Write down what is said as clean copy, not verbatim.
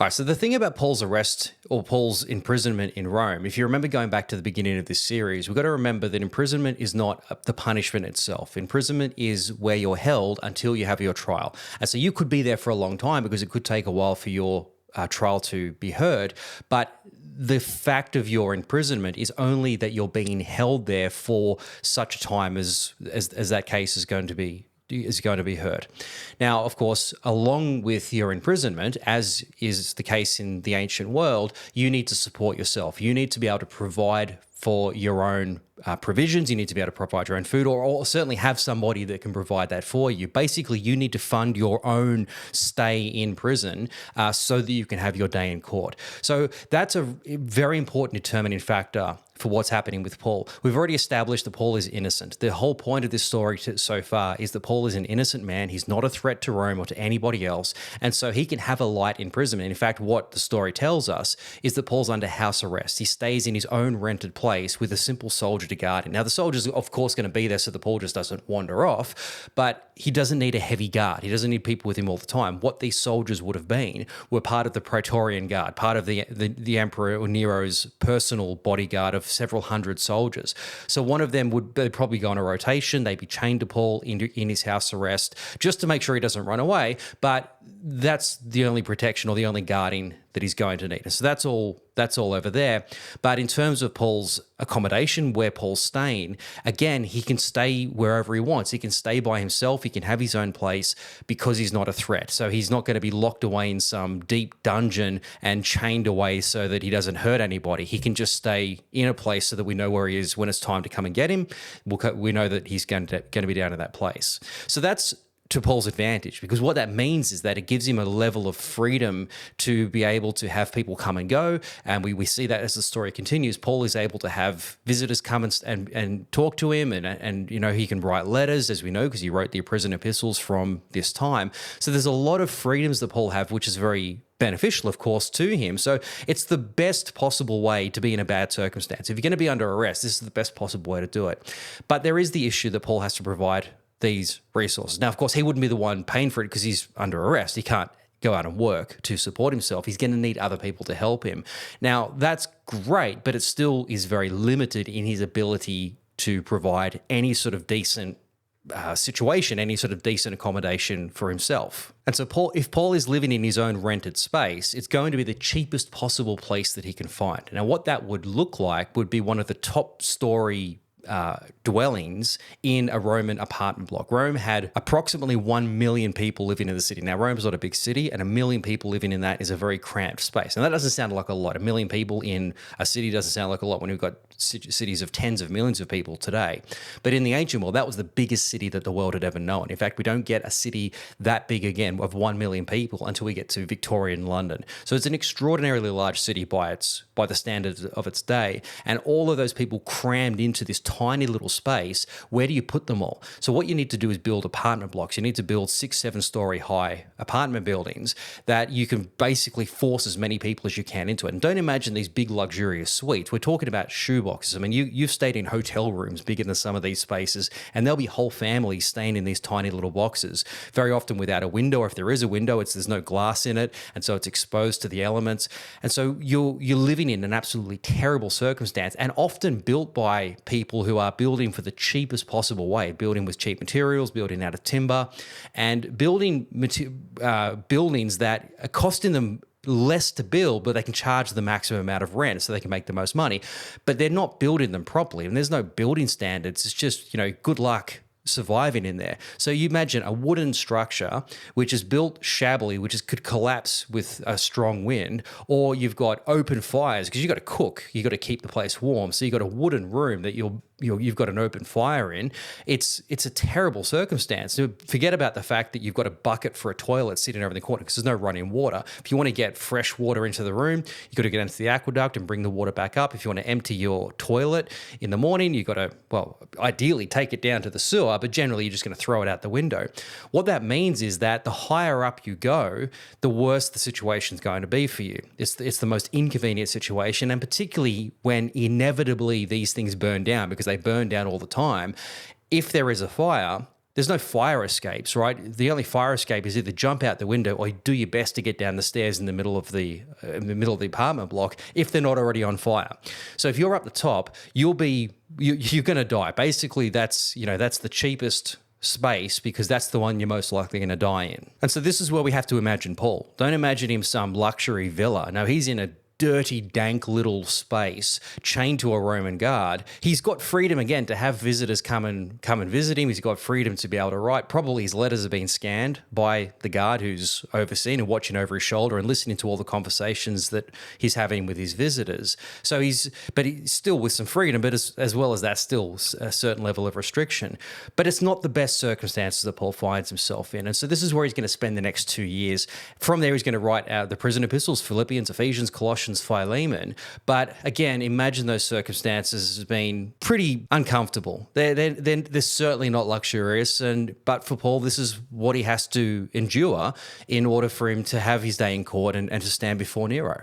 All right, so the thing about Paul's arrest or Paul's imprisonment in Rome, if you remember going back to the beginning of this series, we've got to remember that imprisonment is not the punishment itself. Imprisonment is where you're held until you have your trial. And so you could be there for a long time because it could take a while for your trial to be heard. But the fact of your imprisonment is only that you're being held there for such a time as that case is going to be heard. Now, of course, along with your imprisonment, as is the case in the ancient world, you need to support yourself. You need to be able to provide for your own provisions. You need to be able to provide your own food, or certainly have somebody that can provide that for you. Basically, you need to fund your own stay in prison so that you can have your day in court. So that's a very important determining factor for what's happening with Paul. We've already established that Paul is innocent. The whole point of this story so far is that Paul is an innocent man. He's not a threat to Rome or to anybody else. And so he can have a light imprisonment. In fact, what the story tells us is that Paul's under house arrest. He stays in his own rented place with a simple soldier to guard him. Now, the soldier's of course going to be there so that Paul just doesn't wander off, but he doesn't need a heavy guard. He doesn't need people with him all the time. What these soldiers would have been were part of the Praetorian Guard, part of the Emperor or Nero's personal bodyguard of several hundred soldiers. So one of them they'd probably go on a rotation. They'd be chained to Paul in his house arrest just to make sure he doesn't run away. But that's the only protection or the only guarding that he's going to need. And so that's all over there. But in terms of Paul's accommodation, where Paul's staying, again, he can stay wherever he wants. He can stay by himself. He can have his own place because he's not a threat. So he's not going to be locked away in some deep dungeon and chained away so that he doesn't hurt anybody. He can just stay in a place so that we know where he is when it's time to come and get him. We know that he's going to be down in that place. So that's to Paul's advantage, because what that means is that it gives him a level of freedom to be able to have people come and go. And we see that as the story continues. Paul is able to have visitors come and talk to him, and he can write letters, as we know, because he wrote the prison epistles from this time. So there's a lot of freedoms that Paul have, which is very beneficial, of course, to him. So it's the best possible way to be in a bad circumstance. If you're going to be under arrest, this is the best possible way to do it. But there is the issue that Paul has to provide these resources. Now, of course, he wouldn't be the one paying for it because he's under arrest. He can't go out and work to support himself. He's going to need other people to help him. Now, that's great, but it still is very limited in his ability to provide any sort of decent situation, any sort of decent accommodation for himself. And so if Paul is living in his own rented space, it's going to be the cheapest possible place that he can find. Now, what that would look like would be one of the top story dwellings in a Roman apartment block. Rome had approximately 1 million people living in the city. Now, Rome's not a big city, and 1 million people living in that is a very cramped space. And that doesn't sound like a lot. 1 million people in a city doesn't sound like a lot when we've got cities of tens of millions of people today. But in the ancient world, that was the biggest city that the world had ever known. In fact, we don't get a city that big again of 1 million people until we get to Victorian London. So it's an extraordinarily large city by the standards of its day. And all of those people crammed into this tiny little space. Where do you put them all? So what you need to do is build apartment blocks. You need to build 6-7 story high apartment buildings that you can basically force as many people as you can into it. And don't imagine these big luxurious suites. We're talking about shoeboxes. I mean, you've stayed in hotel rooms bigger than some of these spaces, and there'll be whole families staying in these tiny little boxes, very often without a window, or if there is a window, there's no glass in it, and so it's exposed to the elements. And so you're living in an absolutely terrible circumstance, and often built by people who are building for the cheapest possible way, building with cheap materials, building out of timber, and building buildings that are costing them less to build, but they can charge the maximum amount of rent so they can make the most money. But they're not building them properly, and there's no building standards. It's just, good luck surviving in there. So you imagine a wooden structure which is built shabbily, which could collapse with a strong wind, or you've got open fires because you've got to cook, you've got to keep the place warm. So you've got a wooden room that you've got an open fire in. It's a terrible circumstance. So forget about the fact that you've got a bucket for a toilet sitting over in the corner because there's no running water. If you want to get fresh water into the room, you've got to get into the aqueduct and bring the water back up. If you want to empty your toilet in the morning, you've got to, ideally take it down to the sewer, but generally you're just going to throw it out the window. What that means is that the higher up you go, the worse the situation's going to be for you. It's the most inconvenient situation, and particularly when inevitably these things burn down, because they burn down all the time. If there is a fire, there's no fire escapes, right? The only fire escape is either jump out the window or you do your best to get down the stairs in the middle of the apartment block if they're not already on fire. So if you're up the top, you're going to die. Basically, that's the cheapest space because that's the one you're most likely going to die in. And so this is where we have to imagine Paul. Don't imagine him some luxury villa. No, he's in a dirty, dank little space chained to a Roman guard. He's got freedom again to have visitors come and visit him. He's got freedom to be able to write. Probably his letters have been scanned by the guard who's overseen and watching over his shoulder and listening to all the conversations that he's having with his visitors. So he's still with some freedom, but as well as that, still a certain level of restriction. But it's not the best circumstances that Paul finds himself in. And so this is where he's going to spend the next 2 years. From there, he's going to write out the prison epistles, Philippians, Ephesians, Colossians, Philemon. But again, imagine those circumstances as being pretty uncomfortable. They're certainly not luxurious. But for Paul, this is what he has to endure in order for him to have his day in court and to stand before Nero.